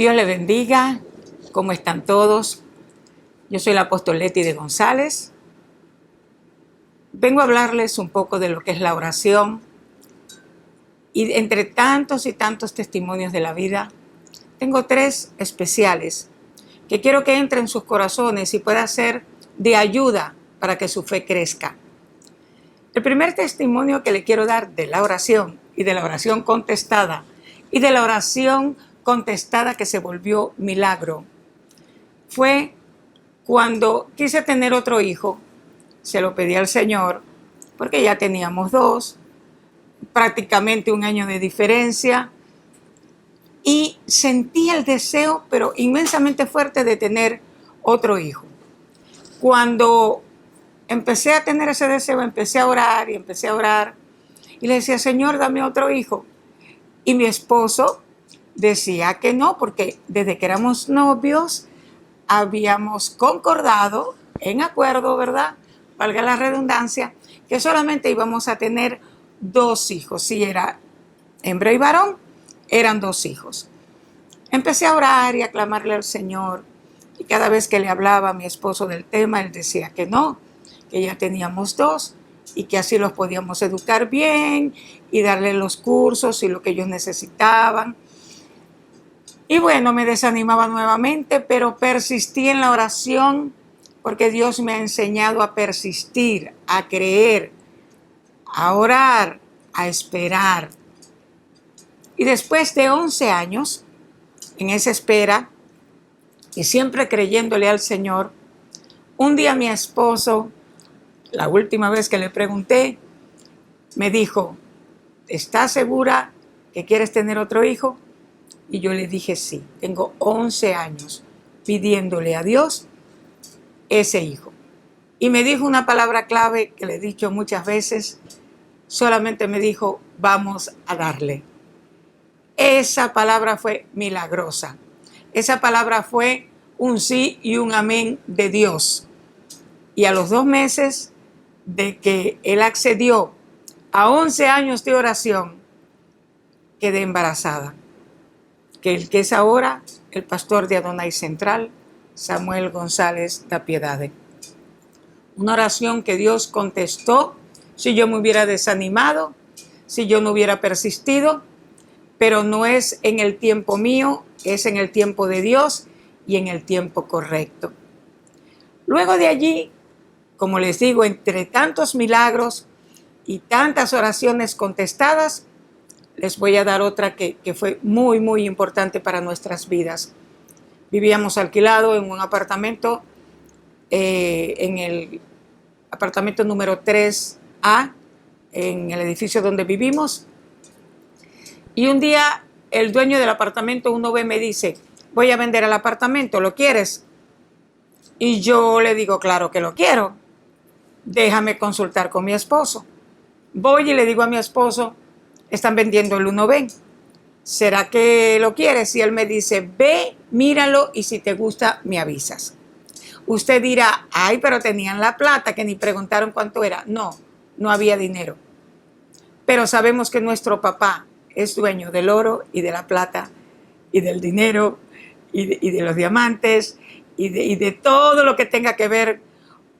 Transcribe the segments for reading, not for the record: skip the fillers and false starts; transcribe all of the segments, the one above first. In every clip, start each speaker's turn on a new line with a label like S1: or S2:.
S1: Dios le bendiga. ¿Cómo están todos? Yo soy la apóstol Leti de González. Vengo a hablarles un poco de lo que es la oración. Y entre tantos y tantos testimonios de la vida, tengo 3 especiales que quiero que entren en sus corazones y pueda ser de ayuda para que su fe crezca. El primer testimonio que le quiero dar de la oración y de la oración contestada y de la oración contestada que se volvió milagro fue cuando quise tener otro hijo. Se lo pedí al Señor porque ya teníamos 2, prácticamente 1 año de diferencia, y sentí el deseo, pero inmensamente fuerte, de tener otro hijo. Cuando empecé a tener ese deseo, empecé a orar y le decía: Señor, dame otro hijo. Y mi esposo decía que no, porque desde que éramos novios habíamos concordado, en acuerdo, ¿verdad?, valga la redundancia, que solamente íbamos a tener 2 hijos. Si era hembra y varón, eran 2 hijos. Empecé a orar y a clamarle al Señor, y cada vez que le hablaba a mi esposo del tema, él decía que no, que ya teníamos 2 y que así los podíamos educar bien y darle los cursos y lo que ellos necesitaban. Y bueno, me desanimaba nuevamente, pero persistí en la oración, porque Dios me ha enseñado a persistir, a creer, a orar, a esperar. Y después de 11 años, en esa espera, y siempre creyéndole al Señor, un día mi esposo, la última vez que le pregunté, me dijo: ¿estás segura que quieres tener otro hijo? Y yo le dije sí. Tengo 11 años pidiéndole a Dios ese hijo. Y me dijo una palabra clave que le he dicho muchas veces. Solamente me dijo: vamos a darle. Esa palabra fue milagrosa. Esa palabra fue un sí y un amén de Dios. Y a los 2 meses de que él accedió a 11 años de oración, quedé embarazada. Que el que es ahora el pastor de Adonai Central, Samuel González da Piedade. Una oración que Dios contestó si yo me hubiera desanimado, si yo no hubiera persistido, pero no es en el tiempo mío, es en el tiempo de Dios y en el tiempo correcto. Luego de allí, como les digo, entre tantos milagros y tantas oraciones contestadas, les voy a dar otra que fue muy, muy importante para nuestras vidas. Vivíamos alquilado en un apartamento, en el apartamento número 3A, en el edificio donde vivimos. Y un día el dueño del apartamento 1B me dice: voy a vender el apartamento, ¿lo quieres? Y yo le digo: claro que lo quiero. Déjame consultar con mi esposo. Voy y le digo a mi esposo: están vendiendo el 1B. ¿Será que lo quieres? Y él me dice: ve, míralo y si te gusta me avisas. Usted dirá: ay, pero tenían la plata, que ni preguntaron cuánto era. No, no había dinero. Pero sabemos que nuestro papá es dueño del oro y de la plata y del dinero y de los diamantes y de todo lo que tenga que ver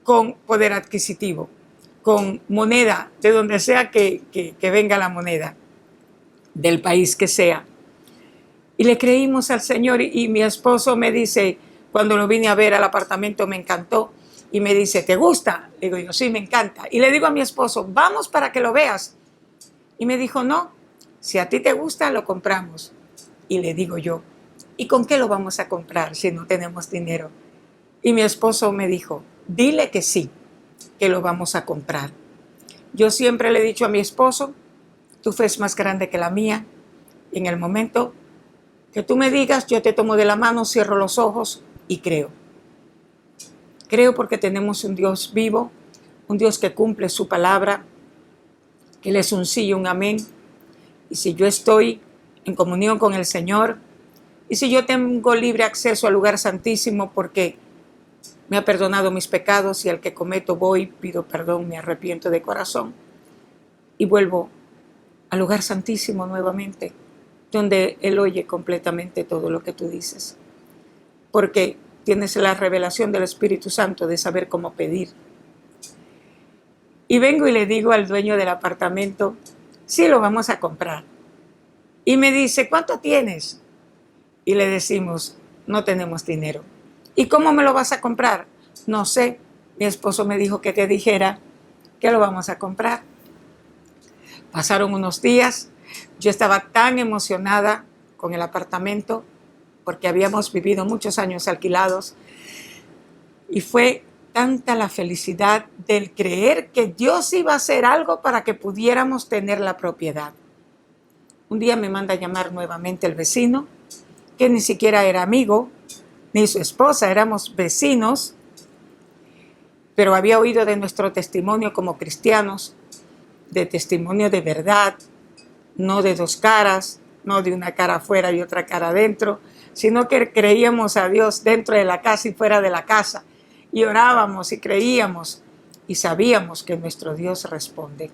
S1: con poder adquisitivo, con moneda, de donde sea que venga la moneda, del país que sea. Y le creímos al Señor, y mi esposo me dice, cuando lo vine a ver al apartamento, me encantó, y me dice: ¿te gusta? Le digo yo: sí, me encanta. Y le digo a mi esposo: vamos para que lo veas. Y me dijo: no, si a ti te gusta, lo compramos. Y le digo yo: ¿y con qué lo vamos a comprar si no tenemos dinero? Y mi esposo me dijo: dile que sí, que lo vamos a comprar. Yo siempre le he dicho a mi esposo: tu fe es más grande que la mía. Y en el momento que tú me digas, yo te tomo de la mano, cierro los ojos y creo. Creo porque tenemos un Dios vivo, un Dios que cumple su palabra, que Él es un sí y un amén. Y si yo estoy en comunión con el Señor, y si yo tengo libre acceso al lugar santísimo, porque me ha perdonado mis pecados, y al que cometo voy, pido perdón, me arrepiento de corazón y vuelvo al lugar santísimo nuevamente. donde Él oye completamente todo lo que tú dices, porque tienes la revelación del Espíritu Santo de saber cómo pedir. Y vengo y le digo al dueño del apartamento, sí, lo vamos a comprar. Y me dice, ¿cuánto tienes? Y le decimos, no tenemos dinero. ¿Y cómo me lo vas a comprar? No sé, mi esposo me dijo que te dijera que lo vamos a comprar. Pasaron unos días, yo estaba tan emocionada con el apartamento porque habíamos vivido muchos años alquilados y fue tanta la felicidad del creer que Dios iba a hacer algo para que pudiéramos tener la propiedad. Un día me manda a llamar nuevamente el vecino, que ni siquiera era amigo, ni su esposa, éramos vecinos, pero había oído de nuestro testimonio como cristianos, de testimonio de verdad, no de dos caras, no de una cara afuera y otra cara adentro, sino que creíamos a Dios dentro de la casa y fuera de la casa, y orábamos y creíamos y sabíamos que nuestro Dios responde.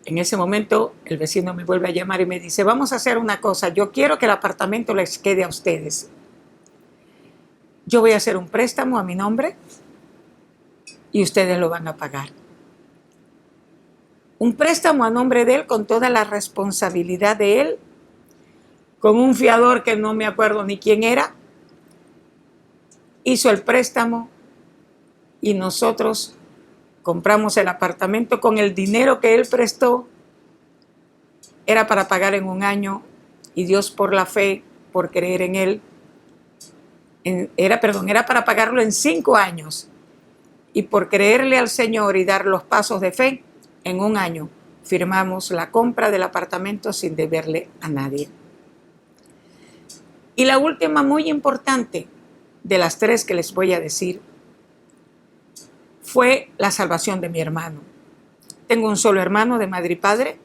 S1: En ese momento el vecino me vuelve a llamar y me dice, vamos a hacer una cosa, yo quiero que el apartamento les quede a ustedes. Yo voy a hacer un préstamo a mi nombre y ustedes lo van a pagar. Un préstamo a nombre de él con toda la responsabilidad de él, con un fiador que no me acuerdo ni quién era, hizo el préstamo y nosotros compramos el apartamento con el dinero que él prestó. Era para pagar en un año y Dios por la fe, por creer en él, era para pagarlo en 5 años y por creerle al Señor y dar los pasos de fe, en un año firmamos la compra del apartamento sin deberle a nadie. Y la última, muy importante, de las 3 que les voy a decir, fue la salvación de mi hermano. Tengo un solo hermano de madre y padre.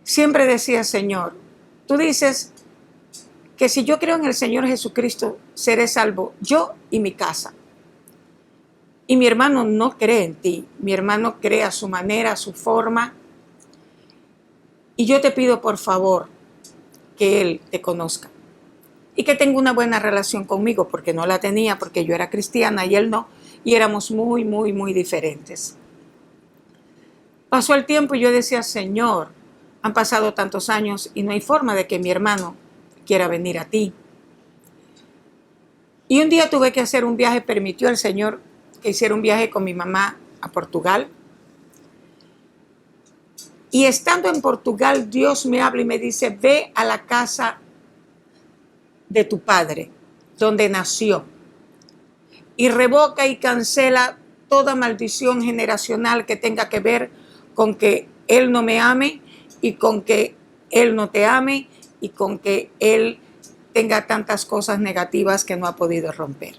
S1: Siempre decía, Señor, tú dices que si yo creo en el Señor Jesucristo, seré salvo yo y mi casa. Y mi hermano no cree en ti. Mi hermano cree a su manera, a su forma. Y yo te pido, por favor, que él te conozca. Y que tenga una buena relación conmigo, porque no la tenía, porque yo era cristiana y él no. Y éramos muy, muy, muy diferentes. Pasó el tiempo y yo decía, Señor, han pasado tantos años y no hay forma de que mi hermano quiera venir a ti. Y un día tuve que hacer un viaje, permitió el Señor que hiciera un viaje con mi mamá a Portugal. Y estando en Portugal, Dios me habla y me dice, ve a la casa de tu padre, donde nació, y revoca y cancela toda maldición generacional que tenga que ver con que él no me ame y con que él no te ame y con que él tenga tantas cosas negativas que no ha podido romper.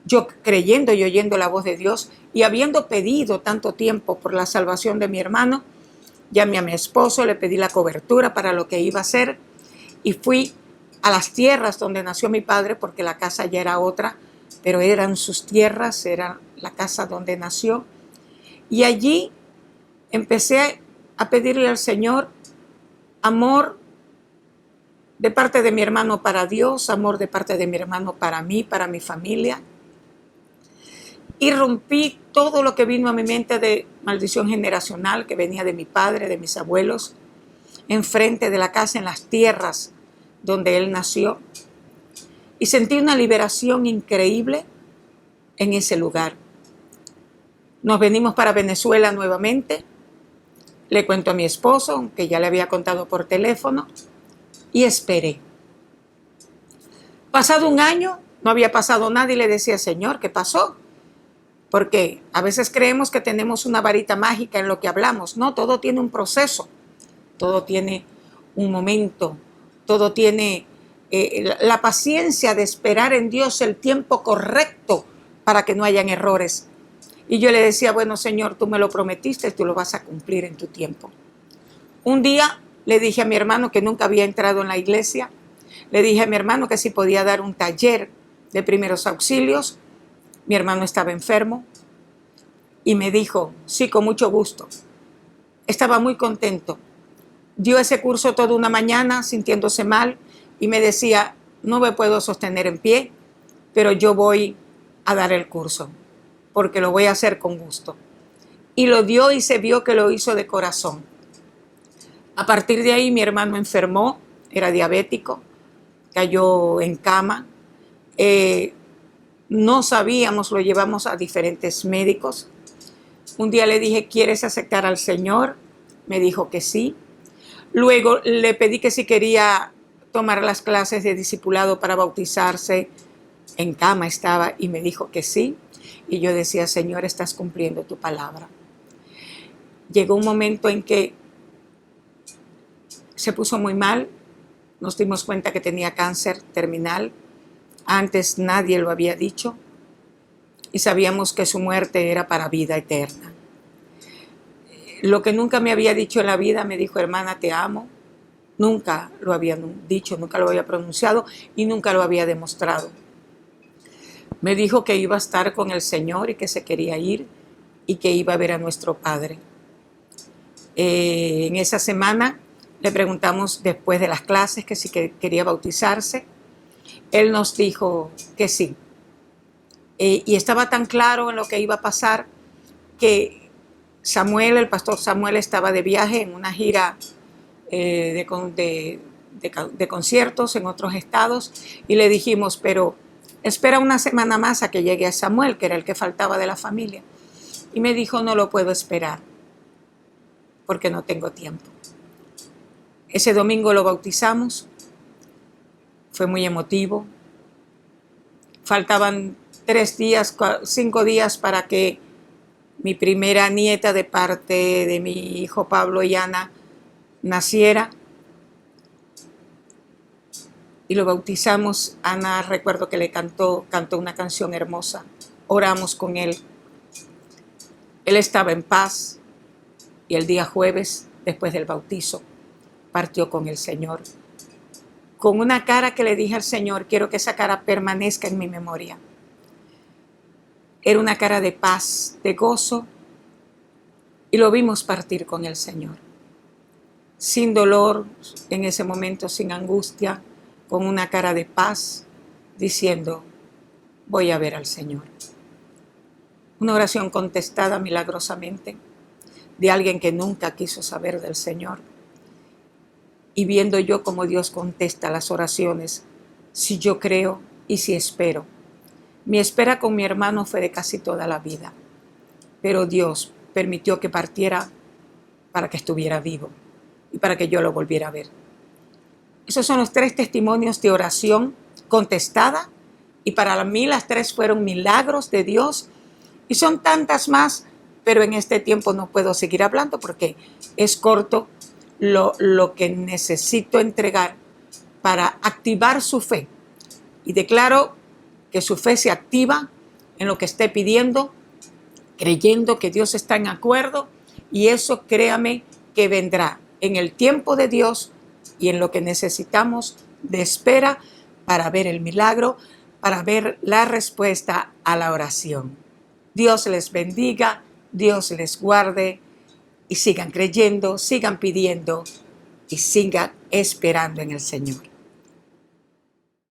S1: Yo creyendo y oyendo la voz de Dios y habiendo pedido tanto tiempo por la salvación de mi hermano, llamé a mi esposo, le pedí la cobertura para lo que iba a hacer y fui a las tierras donde nació mi padre, porque la casa ya era otra, pero eran sus tierras, era la casa donde nació. Y allí empecé a pedirle al Señor amor de parte de mi hermano para Dios, amor de parte de mi hermano para mí, para mi familia. Y rompí todo lo que vino a mi mente de maldición generacional que venía de mi padre, de mis abuelos, enfrente de la casa, en las tierras donde él nació. Y sentí una liberación increíble en ese lugar. Nos venimos para Venezuela nuevamente. Le cuento a mi esposo, que ya le había contado por teléfono, y esperé. Pasado un año, no había pasado nada y le decía, Señor, ¿qué pasó? Porque a veces creemos que tenemos una varita mágica en lo que hablamos. No, todo tiene un proceso, todo tiene un momento, todo tiene la paciencia de esperar en Dios el tiempo correcto para que no hayan errores. Y yo le decía, bueno, Señor, tú me lo prometiste, tú lo vas a cumplir en tu tiempo. Un día le dije a mi hermano que nunca había entrado en la iglesia, le dije a mi hermano que si podía dar un taller de primeros auxilios. Mi hermano estaba enfermo y me dijo, sí, con mucho gusto. Estaba muy contento dio ese curso toda una mañana sintiéndose mal y me decía, no me puedo sostener en pie, pero yo voy a dar el curso porque lo voy a hacer con gusto. Y lo dio y se vio que lo hizo de corazón. A partir de ahí mi hermano enfermó, era diabético, cayó en cama. No sabíamos, lo llevamos a diferentes médicos. Un día le dije, ¿quieres aceptar al Señor? Me dijo que sí. Luego le pedí que si quería tomar las clases de discipulado para bautizarse. En cama estaba y me dijo que sí. Y yo decía, Señor, estás cumpliendo tu palabra. Llegó un momento en que se puso muy mal. Nos dimos cuenta que tenía cáncer terminal. Antes nadie lo había dicho. Y sabíamos que su muerte era para vida eterna. Lo que nunca me había dicho en la vida, me dijo, hermana, te amo. Nunca lo había dicho, nunca lo había pronunciado y nunca lo había demostrado. Me dijo que iba a estar con el Señor y que se quería ir y que iba a ver a nuestro Padre. En esa semana le preguntamos después de las clases que si quería bautizarse. Él nos dijo que sí. Y estaba tan claro en lo que iba a pasar que Samuel, el pastor Samuel, estaba de viaje en una gira de conciertos en otros estados y le dijimos, pero espera una semana más a que llegue a Samuel, que era el que faltaba de la familia. Y me dijo, no lo puedo esperar porque no tengo tiempo. Ese domingo lo bautizamos, fue muy emotivo. Faltaban 5 días para que mi primera nieta de parte de mi hijo Pablo y Ana naciera. Y lo bautizamos. Ana, recuerdo que le cantó una canción hermosa. Oramos con él. Él estaba en paz y el día jueves, después del bautizo, partió con el Señor. Con una cara que le dije al Señor, quiero que esa cara permanezca en mi memoria. Era una cara de paz, de gozo, y lo vimos partir con el Señor. Sin dolor en ese momento, sin angustia, con una cara de paz, diciendo, voy a ver al Señor. Una oración contestada milagrosamente de alguien que nunca quiso saber del Señor. Y viendo yo cómo Dios contesta las oraciones, si yo creo y si espero. Mi espera con mi hermano fue de casi toda la vida, pero Dios permitió que partiera para que estuviera vivo y para que yo lo volviera a ver. Esos son los 3 testimonios de oración contestada y para mí las 3 fueron milagros de Dios y son tantas más, pero en este tiempo no puedo seguir hablando porque es corto lo que necesito entregar para activar su fe. Y declaro que su fe se activa en lo que esté pidiendo, creyendo que Dios está en acuerdo y eso créame que vendrá en el tiempo de Dios y en lo que necesitamos de espera para ver el milagro, para ver la respuesta a la oración. Dios les bendiga, Dios les guarde y sigan creyendo, sigan pidiendo y sigan esperando en el Señor.